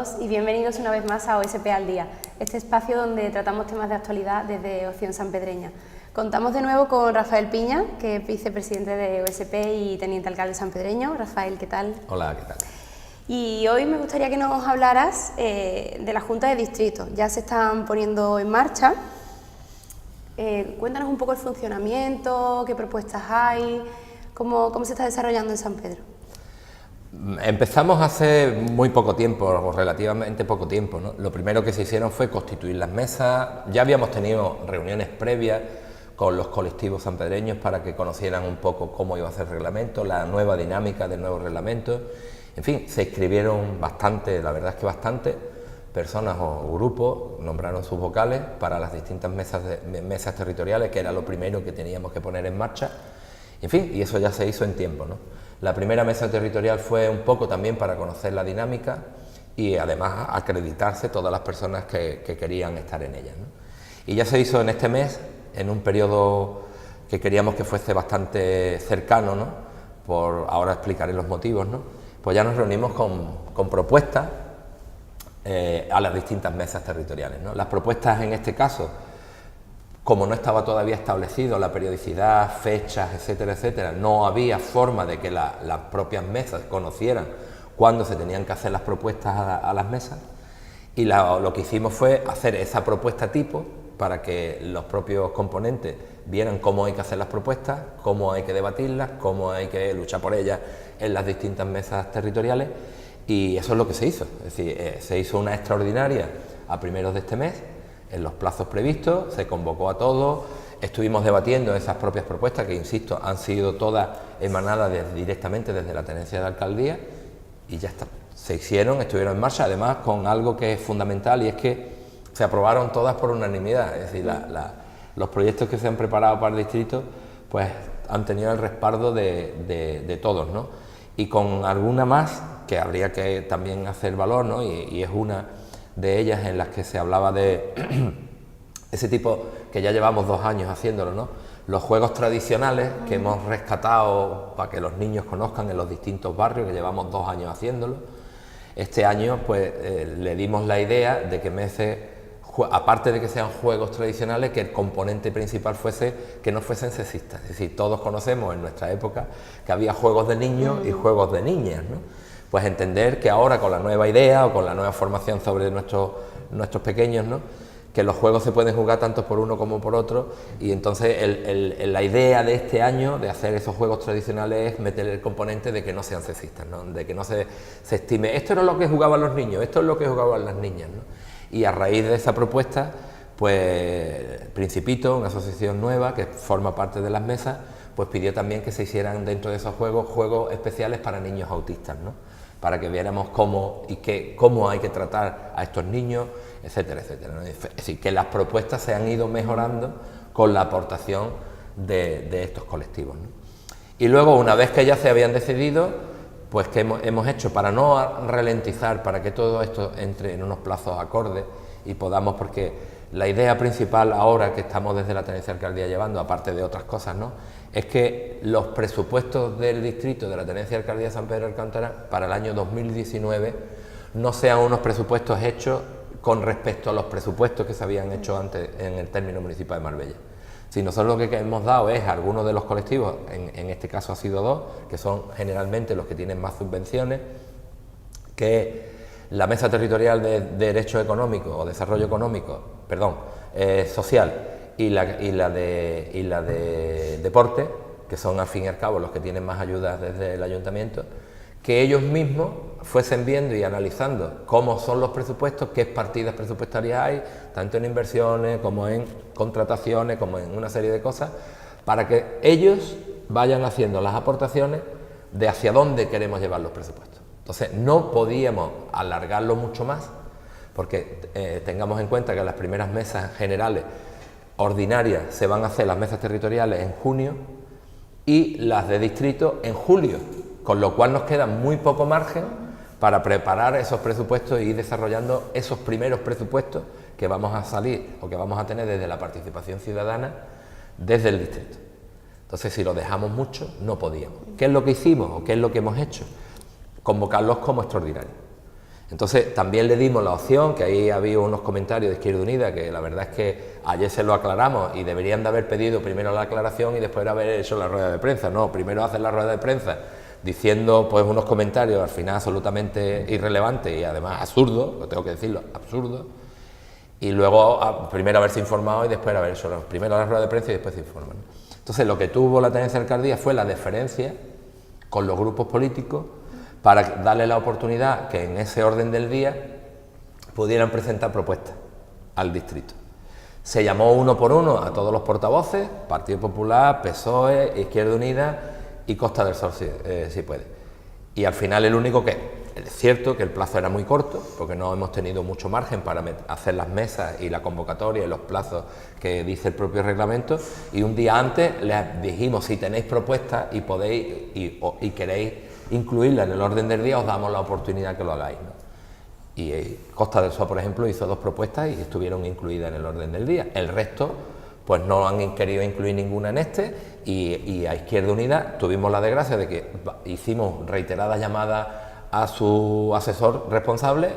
todos y bienvenidos una vez más a OSP al Día, este espacio donde tratamos temas de actualidad desde Opción Sanpedreña. Contamos de nuevo con Rafael Piña, que es vicepresidente de OSP y teniente alcalde sanpedreño. Rafael, ¿qué tal? Hola, ¿qué tal? Y hoy me gustaría que nos hablaras de la Junta de Distrito. Ya se están poniendo en marcha. Cuéntanos un poco el funcionamiento, qué propuestas hay, cómo se está desarrollando en San Pedro. Empezamos hace muy poco tiempo, o relativamente poco tiempo, ¿no? Lo primero que se hicieron fue constituir las mesas. Ya habíamos tenido reuniones previas con los colectivos sanpedreños para que conocieran un poco cómo iba a ser el reglamento, la nueva dinámica del nuevo reglamento. En fin, se inscribieron bastante, la verdad es que bastante personas o grupos, nombraron sus vocales para las distintas mesas territoriales, que era lo primero que teníamos que poner en marcha. En fin, y eso ya se hizo en tiempo, ¿no? La primera mesa territorial fue un poco también para conocer la dinámica y además acreditarse todas las personas que querían estar en ella, ¿no? Y ya se hizo en este mes, en un periodo que queríamos que fuese bastante cercano, ¿no? Ahora explicaré los motivos, ¿no? Pues ya nos reunimos con propuestas a las distintas mesas territoriales, ¿no? Las propuestas en este caso, como no estaba todavía establecido la periodicidad, fechas, etcétera, etcétera, no había forma de que las propias mesas conocieran cuándo se tenían que hacer las propuestas a las mesas, y lo que hicimos fue hacer esa propuesta tipo para que los propios componentes vieran cómo hay que hacer las propuestas, cómo hay que debatirlas, cómo hay que luchar por ellas en las distintas mesas territoriales, y eso es lo que se hizo. Es decir, se hizo una extraordinaria a primeros de este mes, en los plazos previstos, se convocó a todos, estuvimos debatiendo esas propias propuestas que, insisto, han sido todas emanadas directamente desde la tenencia de la alcaldía, y ya está, se hicieron, estuvieron en marcha, además con algo que es fundamental, y es que se aprobaron todas por unanimidad. Es decir, los proyectos que se han preparado para el distrito pues han tenido el respaldo de todos, ¿no? Y con alguna más que habría que también hacer valor, ¿no? Y es una de ellas en las que se hablaba de ese tipo que ya llevamos 2 años haciéndolo, ¿no? Los juegos tradicionales que hemos rescatado para que los niños conozcan en los distintos barrios, que llevamos 2 años haciéndolo. Este año pues le dimos la idea de que aparte de que sean juegos tradicionales, que el componente principal fuese que no fuesen sexistas. Es decir, todos conocemos en nuestra época que había juegos de niños y juegos de niñas, ¿no? Pues entender que ahora con la nueva idea o con la nueva formación sobre nuestros pequeños, ¿no? Que los juegos se pueden jugar tanto por uno como por otro, y entonces la idea de este año de hacer esos juegos tradicionales es meter el componente de que no sean sexistas, ¿no? De que no se estime, esto era lo que jugaban los niños, esto es lo que jugaban las niñas, ¿no? Y a raíz de esa propuesta, pues Principito, una asociación nueva que forma parte de las mesas, pues pidió también que se hicieran dentro de esos juegos especiales para niños autistas, ¿no? Para que viéramos cómo hay que tratar a estos niños, etcétera, etcétera, ¿no? Es decir, que las propuestas se han ido mejorando con la aportación de estos colectivos, ¿no? Y luego, una vez que ya se habían decidido, pues que hemos hecho para no ralentizar, para que todo esto entre en unos plazos acordes y podamos, porque la idea principal ahora que estamos desde la tenencia de alcaldía llevando, aparte de otras cosas, ¿no?, es que los presupuestos del distrito de la tenencia de alcaldía de San Pedro de Alcántara para el año 2019 no sean unos presupuestos hechos con respecto a los presupuestos que se habían hecho antes en el término municipal de Marbella. Si nosotros lo que hemos dado es a algunos de los colectivos, en este caso ha sido 2, que son generalmente los que tienen más subvenciones, que la Mesa Territorial de Derechos Económicos o Desarrollo Económico, social, y la de Deporte, que son al fin y al cabo los que tienen más ayudas desde el ayuntamiento, que ellos mismos fuesen viendo y analizando cómo son los presupuestos, qué partidas presupuestarias hay, tanto en inversiones como en contrataciones, como en una serie de cosas, para que ellos vayan haciendo las aportaciones de hacia dónde queremos llevar los presupuestos. Entonces no podíamos alargarlo mucho más, porque tengamos en cuenta que las primeras mesas generales ordinarias se van a hacer, las mesas territoriales, en junio, y las de distrito en julio, con lo cual nos queda muy poco margen para preparar esos presupuestos y ir desarrollando esos primeros presupuestos que vamos a salir o que vamos a tener desde la participación ciudadana desde el distrito. Entonces, si lo dejamos mucho, no podíamos. ¿Qué es lo que hicimos o qué es lo que hemos hecho? Convocarlos como extraordinarios. Entonces también le dimos la opción, que ahí había unos comentarios de Izquierda Unida, que la verdad es que ayer se lo aclaramos y deberían de haber pedido primero la aclaración y después haber hecho la rueda de prensa. No, primero hacen la rueda de prensa diciendo pues unos comentarios al final absolutamente irrelevantes y además absurdos, lo tengo que decirlo, absurdos, y luego primero haberse informado y después haber hecho primero la rueda de prensa y después se informan. Entonces lo que tuvo la tenencia de alcaldía fue la deferencia con los grupos políticos para darle la oportunidad que en ese orden del día pudieran presentar propuestas al distrito. Se llamó uno por uno a todos los portavoces, Partido Popular, PSOE, Izquierda Unida y Costa del Sol, si puede. Y al final el único que, es cierto que el plazo era muy corto, porque no hemos tenido mucho margen para hacer las mesas y la convocatoria y los plazos que dice el propio reglamento, y un día antes les dijimos, si tenéis propuestas y podéis y queréis incluirla en el orden del día, os damos la oportunidad que lo hagáis, ¿no? Y Costa del Sol, por ejemplo, hizo 2 propuestas y estuvieron incluidas en el orden del día. El resto, pues no han querido incluir ninguna en este, y a Izquierda Unida tuvimos la desgracia de que hicimos reiteradas llamadas a su asesor responsable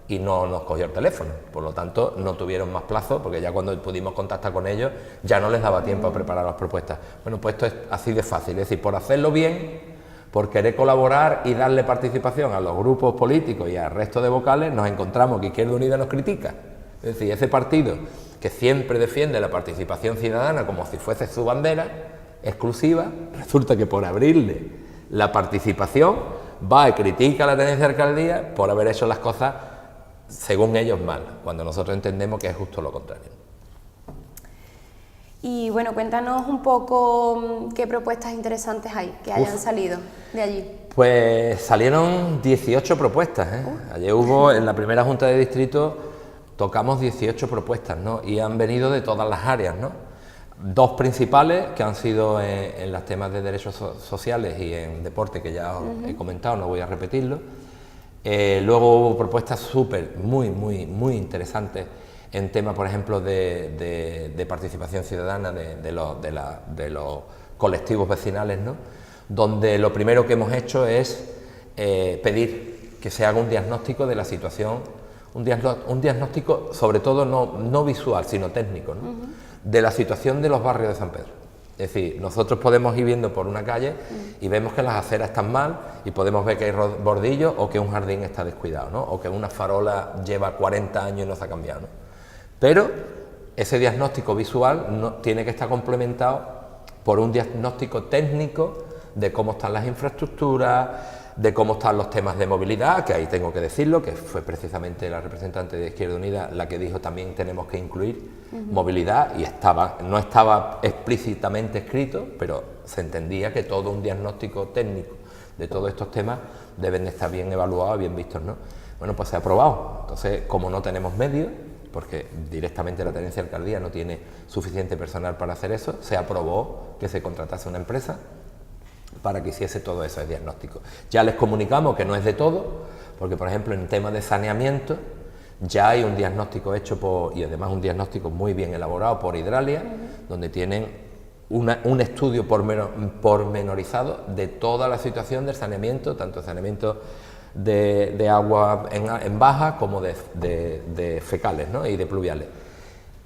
y no nos cogió el teléfono. Por lo tanto, no tuvieron más plazo, porque ya cuando pudimos contactar con ellos, ya no les daba tiempo a preparar las propuestas. Bueno, pues esto es así de fácil, es decir, por hacerlo bien, por querer colaborar y darle participación a los grupos políticos y al resto de vocales, nos encontramos que Izquierda Unida nos critica. Es decir, ese partido que siempre defiende la participación ciudadana como si fuese su bandera exclusiva, resulta que por abrirle la participación va y critica a la tenencia de alcaldía por haber hecho las cosas, según ellos, mal, cuando nosotros entendemos que es justo lo contrario. Y bueno, cuéntanos un poco qué propuestas interesantes hay que hayan salido de allí. Pues salieron 18 propuestas, ¿eh? Ayer hubo, en la primera junta de distrito, tocamos 18 propuestas, ¿no? Y han venido de todas las áreas, ¿no? 2 principales, que han sido en los temas de derechos sociales y en deporte, que ya os he comentado, no voy a repetirlo. Luego hubo propuestas muy interesantes en temas, por ejemplo, de participación ciudadana de los colectivos vecinales, ¿no? Donde lo primero que hemos hecho es pedir que se haga un diagnóstico de la situación, un diagnóstico sobre todo no visual, sino técnico, ¿no? De la situación de los barrios de San Pedro. Es decir, nosotros podemos ir viendo por una calle y vemos que las aceras están mal y podemos ver que hay bordillos o que un jardín está descuidado, ¿no? O que una farola lleva 40 años y no se ha cambiado, ¿no? Pero ese diagnóstico visual tiene que estar complementado por un diagnóstico técnico de cómo están las infraestructuras, de cómo están los temas de movilidad, que ahí tengo que decirlo, que fue precisamente la representante de Izquierda Unida la que dijo también tenemos que incluir movilidad, y no estaba explícitamente escrito, pero se entendía que todo un diagnóstico técnico de todos estos temas deben de estar bien evaluados, bien vistos, ¿no? Bueno, pues se ha aprobado. Entonces, como no tenemos medios, porque directamente la tenencia de alcaldía no tiene suficiente personal para hacer eso, se aprobó que se contratase una empresa para que hiciese todo eso de diagnóstico. Ya les comunicamos que no es de todo, porque por ejemplo en temas de saneamiento ya hay un diagnóstico hecho y además un diagnóstico muy bien elaborado por Hidralia, donde tienen un estudio pormenorizado de toda la situación del saneamiento, tanto saneamiento de agua en baja como de fecales, ¿no? Y de pluviales,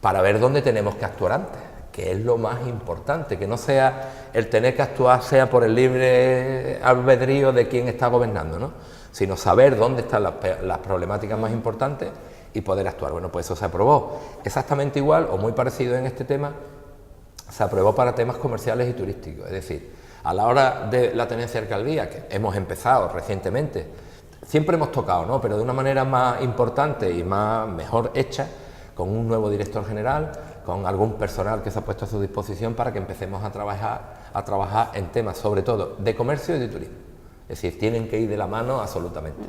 para ver dónde tenemos que actuar antes, que es lo más importante, que no sea el tener que actuar sea por el libre albedrío de quien está gobernando, ¿no? Sino saber dónde están las problemáticas más importantes y poder actuar. Bueno, pues eso se aprobó. Exactamente igual o muy parecido en este tema se aprobó para temas comerciales y turísticos, es decir, a la hora de la tenencia de alcaldía, que hemos empezado recientemente, siempre hemos tocado, ¿no? Pero de una manera más importante y mejor hecha, con un nuevo director general, con algún personal que se ha puesto a su disposición para que empecemos a trabajar en temas, sobre todo, de comercio y de turismo. Es decir, tienen que ir de la mano absolutamente.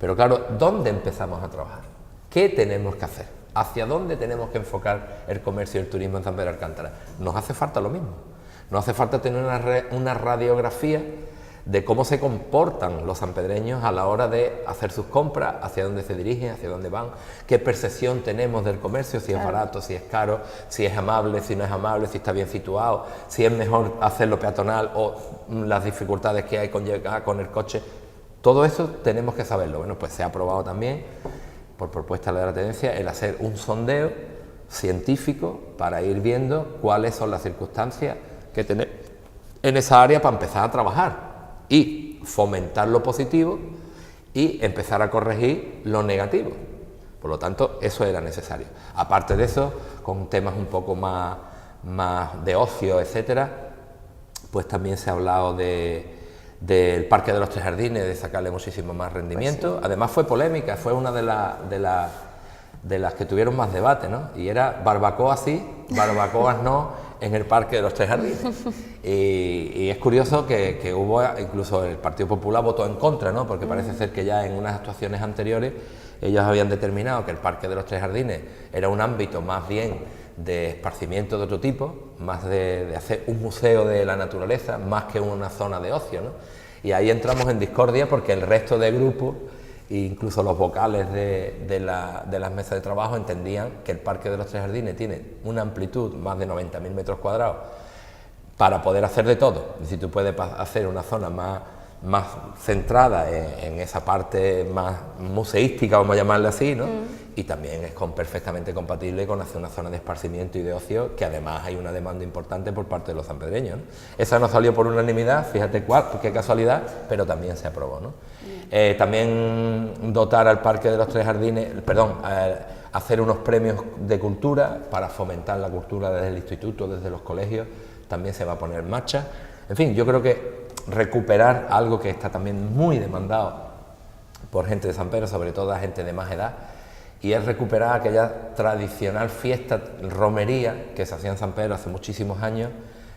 Pero claro, ¿dónde empezamos a trabajar? ¿Qué tenemos que hacer? ¿Hacia dónde tenemos que enfocar el comercio y el turismo en San Pedro de Alcántara? Nos hace falta lo mismo. Nos hace falta tener una radiografía de cómo se comportan los sanpedreños a la hora de hacer sus compras, hacia dónde se dirigen, hacia dónde van, qué percepción tenemos del comercio, si es barato, si es caro, si es amable, si no es amable, si está bien situado, si es mejor hacerlo peatonal o las dificultades que hay con llegar con el coche. Todo eso tenemos que saberlo. Bueno, pues se ha aprobado también, por propuesta de la Tenencia, el hacer un sondeo científico para ir viendo cuáles son las circunstancias que tenemos en esa área para empezar a trabajar y fomentar lo positivo y empezar a corregir lo negativo. Por lo tanto, eso era necesario. Aparte de eso, con temas un poco más de ocio, etcétera, pues también se ha hablado del Parque de los Tres Jardines, de sacarle muchísimo más rendimiento. Pues sí. Además fue polémica, fue una de las que tuvieron más debate, ¿no? Y era barbacoa sí, barbacoas no, en el Parque de los Tres Jardines. Y es curioso que hubo, incluso el Partido Popular votó en contra, ¿no? Porque parece ser que ya en unas actuaciones anteriores ellos habían determinado que el Parque de los Tres Jardines era un ámbito más bien de esparcimiento de otro tipo, más de hacer un museo de la naturaleza, más que una zona de ocio, ¿no? Y ahí entramos en discordia porque el resto de grupos, incluso los vocales de las mesas de trabajo, entendían que el Parque de los Tres Jardines tiene una amplitud más de 90.000 metros cuadrados para poder hacer de todo. Es decir, tú puedes hacer una zona más centrada en esa parte más museística, vamos a llamarla así, ¿no? Y también es perfectamente compatible con hacer una zona de esparcimiento y de ocio, que además hay una demanda importante por parte de los sanpedreños, ¿no? Esa no salió por unanimidad, fíjate qué casualidad, pero también se aprobó, ¿no? También dotar al Parque de los Tres Jardines, hacer unos premios de cultura para fomentar la cultura desde el instituto, desde los colegios, también se va a poner en marcha. En fin, yo creo que recuperar algo que está también muy demandado por gente de San Pedro, sobre todo a gente de más edad, y es recuperar aquella tradicional fiesta, romería, que se hacía en San Pedro hace muchísimos años,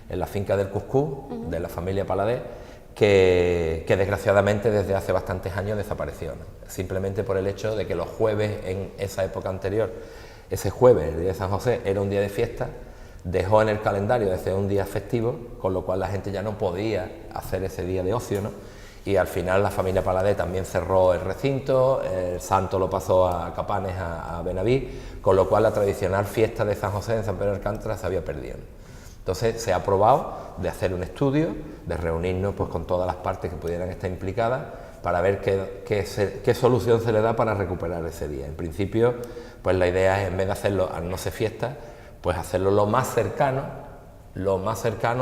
en la finca del Cuscú, de la familia Paladé, que desgraciadamente desde hace bastantes años desapareció, ¿no? Simplemente por el hecho de que los jueves en esa época anterior, ese jueves, el día de San José, era un día de fiesta, dejó en el calendario de ser un día festivo, con lo cual la gente ya no podía hacer ese día de ocio, ¿no? Y al final la familia Paladé también cerró el recinto, el santo lo pasó a Capanes, a Benaví, con lo cual la tradicional fiesta de San José en San Pedro de Alcántara se había perdido. Entonces se ha aprobado de hacer un estudio, de reunirnos pues con todas las partes que pudieran estar implicadas para ver qué solución se le da para recuperar ese día. En principio, pues la idea es, en vez de hacerlo al no ser fiesta, pues hacerlo lo más cercano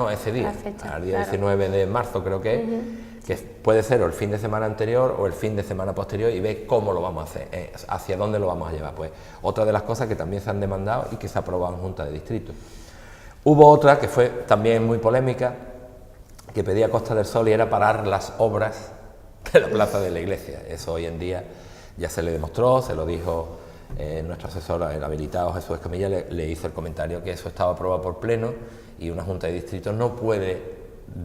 a ese día, al día 19 de marzo creo que es, que puede ser o el fin de semana anterior o el fin de semana posterior, y ver cómo lo vamos a hacer, hacia dónde lo vamos a llevar. Pues otra de las cosas que también se han demandado y que se ha aprobado en Junta de Distrito. Hubo otra que fue también muy polémica, que pedía Costa del Sol, y era parar las obras de la plaza de la iglesia. Eso hoy en día ya se le demostró, se lo dijo nuestro asesor, el habilitado Jesús Escamilla, le hizo el comentario que eso estaba aprobado por pleno y una Junta de Distrito no puede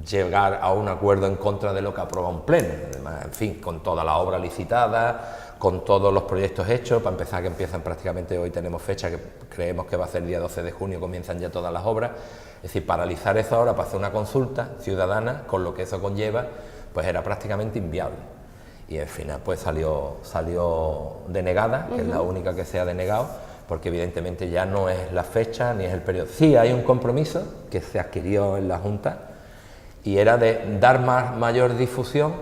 llegar a un acuerdo en contra de lo que aprueba un pleno. Además, en fin, con toda la obra licitada, con todos los proyectos hechos, para empezar, que empiezan prácticamente, hoy tenemos fecha que creemos que va a ser el día 12 de junio, comienzan ya todas las obras. Es decir, paralizar eso ahora para hacer una consulta ciudadana, con lo que eso conlleva, pues era prácticamente inviable. Y al final pues salió denegada, que es la única que se ha denegado, porque evidentemente ya no es la fecha ni es el periodo. Sí hay un compromiso que se adquirió en la Junta, y era de dar mayor difusión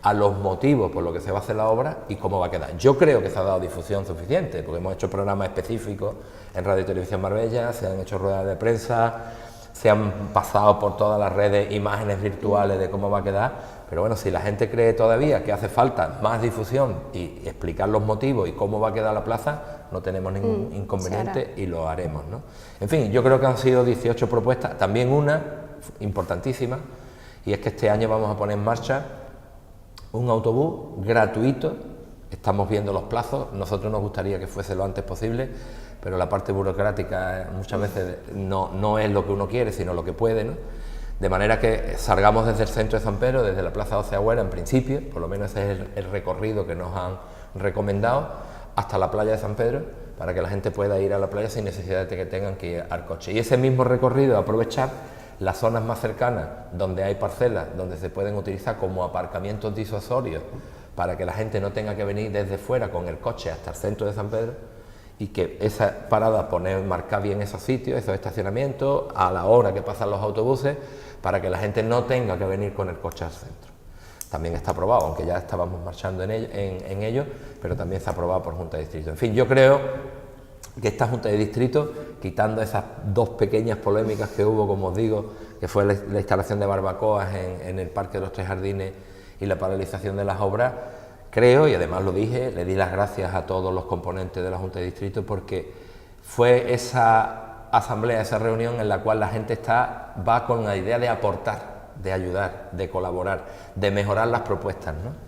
a los motivos por los que se va a hacer la obra y cómo va a quedar. Yo creo que se ha dado difusión suficiente, porque hemos hecho programas específicos en Radio y Televisión Marbella, se han hecho ruedas de prensa, se han pasado por todas las redes imágenes virtuales de cómo va a quedar, pero bueno, si la gente cree todavía que hace falta más difusión y explicar los motivos y cómo va a quedar la plaza, no tenemos ningún inconveniente y lo haremos, ¿no? En fin, yo creo que han sido 18 propuestas, también una importantísima, y es que este año vamos a poner en marcha un autobús gratuito. Estamos viendo los plazos, nosotros nos gustaría que fuese lo antes posible, pero la parte burocrática muchas veces no es lo que uno quiere, sino lo que puede, ¿no? De manera que salgamos desde el centro de San Pedro, desde la Plaza Oceagüera en principio, por lo menos ese es el recorrido que nos han recomendado, hasta la playa de San Pedro, para que la gente pueda ir a la playa sin necesidad de que tengan que ir al coche. Y ese mismo recorrido aprovechar las zonas más cercanas, donde hay parcelas, donde se pueden utilizar como aparcamientos disuasorios, para que la gente no tenga que venir desde fuera con el coche hasta el centro de San Pedro, y que esa parada, marcar bien esos sitios, esos estacionamientos, a la hora que pasan los autobuses, para que la gente no tenga que venir con el coche al centro. también está aprobado, aunque ya estábamos marchando en ello, pero también está aprobado por Junta de Distrito. En fin, yo creo que esta Junta de Distrito, quitando esas dos pequeñas polémicas que hubo, como os digo, que fue la instalación de barbacoas en el Parque de los Tres Jardines y la paralización de las obras, creo, y además lo dije, le di las gracias a todos los componentes de la Junta de Distrito, porque fue esa asamblea, esa reunión en la cual la gente va con la idea de aportar, de ayudar, de colaborar, de mejorar las propuestas, ¿no?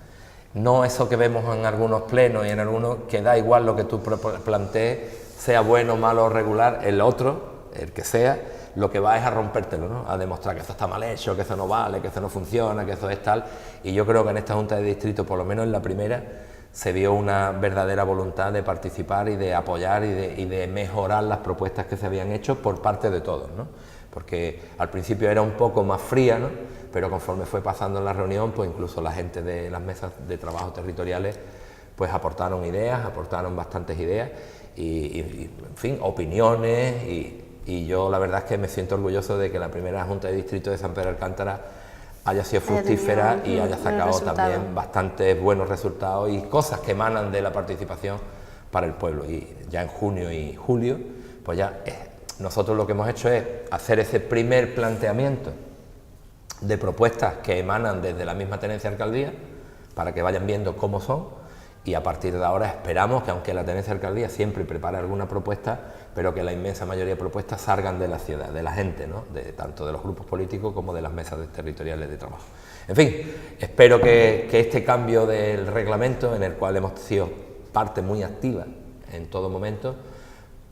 No eso que vemos en algunos plenos y en algunos, que da igual lo que tú plantees, sea bueno, malo o regular, el otro, el que sea, lo que va es a rompértelo, ¿no? A demostrar que esto está mal hecho, que eso no vale, que eso no funciona, que eso es tal. Y yo creo que en esta Junta de Distrito, por lo menos en la primera, se vio una verdadera voluntad de participar y de apoyar y de mejorar las propuestas que se habían hecho por parte de todos, ¿no? Porque al principio era un poco más fría, ¿no? Pero conforme fue pasando en la reunión, pues incluso la gente de las mesas de trabajo territoriales pues aportaron ideas, aportaron bastantes ideas y en fin, opiniones y yo la verdad es que me siento orgulloso de que la primera Junta de Distrito de San Pedro de Alcántara haya sido fructífera y haya sacado también bastantes buenos resultados y cosas que emanan de la participación para el pueblo. Y ya en junio y julio, pues ya nosotros lo que hemos hecho es hacer ese primer planteamiento de propuestas que emanan desde la misma tenencia de alcaldía, para que vayan viendo cómo son, y a partir de ahora esperamos que, aunque la tenencia de alcaldía siempre prepare alguna propuesta, pero que la inmensa mayoría de propuestas salgan de la ciudad, de la gente, ¿no? Tanto de los grupos políticos como de las mesas territoriales de trabajo. En fin, espero que este cambio del reglamento, en el cual hemos sido parte muy activa en todo momento,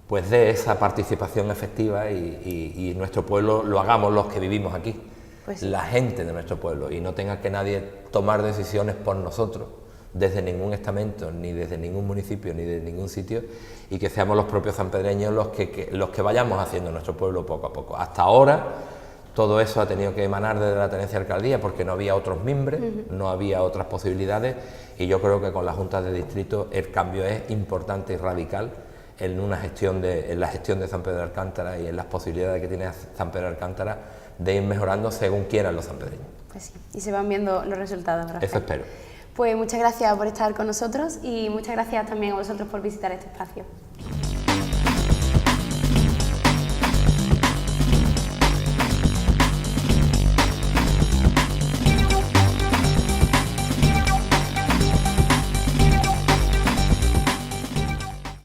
pues dé esa participación efectiva y nuestro pueblo lo hagamos los que vivimos aquí, pues sí, la gente de nuestro pueblo, y no tenga que nadie tomar decisiones por nosotros, desde ningún estamento, ni desde ningún municipio, ni de ningún sitio, y que seamos los propios sanpedreños los que vayamos haciendo nuestro pueblo poco a poco. Hasta ahora todo eso ha tenido que emanar desde la tenencia de alcaldía porque no había otros mimbres, no había otras posibilidades, y yo creo que con la Junta de Distrito el cambio es importante y radical en la gestión de San Pedro de Alcántara y en las posibilidades que tiene San Pedro de Alcántara de ir mejorando según quieran los sanpedreños. Pues sí, y se van viendo los resultados, Rafael. Eso espero. Pues muchas gracias por estar con nosotros y muchas gracias también a vosotros por visitar este espacio.